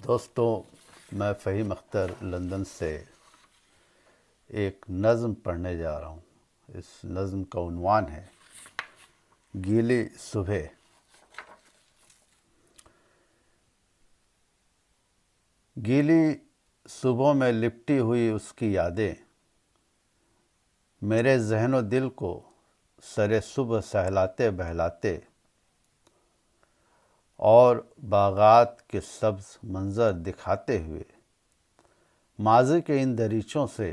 دوستو، میں فہیم اختر لندن سے ایک نظم پڑھنے جا رہا ہوں۔ اس نظم کا عنوان ہے گیلی صبح۔ گیلی صبحوں میں لپٹی ہوئی اس کی یادیں میرے ذہن و دل کو سر صبح سہلاتے بہلاتے اور باغات کے سبز منظر دکھاتے ہوئے ماضی کے ان دریچوں سے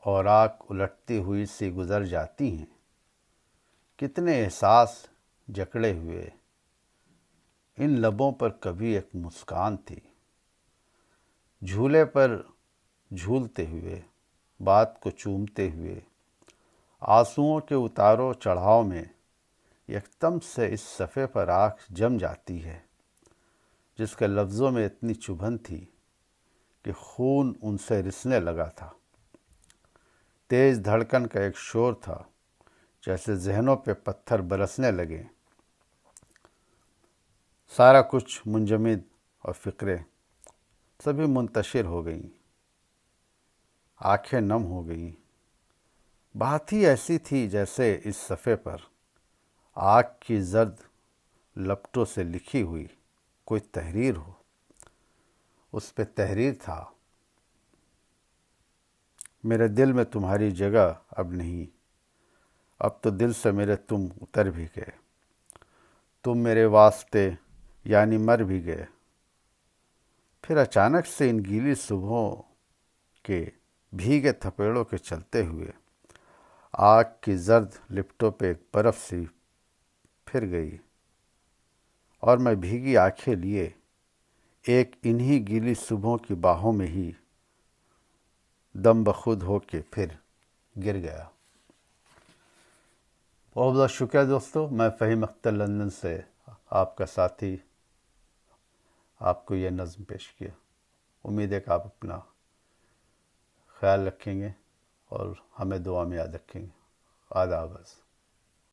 اوراق الٹتی ہوئی سی گزر جاتی ہیں۔ کتنے احساس جکڑے ہوئے ان لبوں پر کبھی ایک مسکان تھی، جھولے پر جھولتے ہوئے، بات کو چومتے ہوئے، آنسوؤں کے اتار و چڑھاؤ میں یکدم سے اس صفحے پر آنکھ جم جاتی ہے جس کے لفظوں میں اتنی چبھن تھی کہ خون ان سے رسنے لگا تھا۔ تیز دھڑکن کا ایک شور تھا، جیسے ذہنوں پہ پتھر برسنے لگے۔ سارا کچھ منجمد اور فکریں سبھی منتشر ہو گئیں، آنکھیں نم ہو گئیں۔ بات ہی ایسی تھی جیسے اس صفحے پر آگ کی زرد لپٹوں سے لکھی ہوئی کوئی تحریر ہو۔ اس پہ تحریر تھا: میرے دل میں تمہاری جگہ اب نہیں، اب تو دل سے میرے تم اتر بھی گئے، تم میرے واسطے یعنی مر بھی گئے۔ پھر اچانک سے ان گیلی صبحوں کے بھیگے تھپیڑوں کے چلتے ہوئے آگ کی زرد لپٹوں پہ ایک برف سی پھر گئی، اور میں بھیگی آنکھیں لیے ایک انہی گیلی صبحوں کی باہوں میں ہی دم بخود ہو کے پھر گر گیا۔ بہت بہت شکریہ دوستو، میں فہیم اختر لندن سے آپ کا ساتھی آپ کو یہ نظم پیش کیا۔ امید ہے کہ آپ اپنا خیال رکھیں گے اور ہمیں دعا میں یاد رکھیں گے۔ آداب۔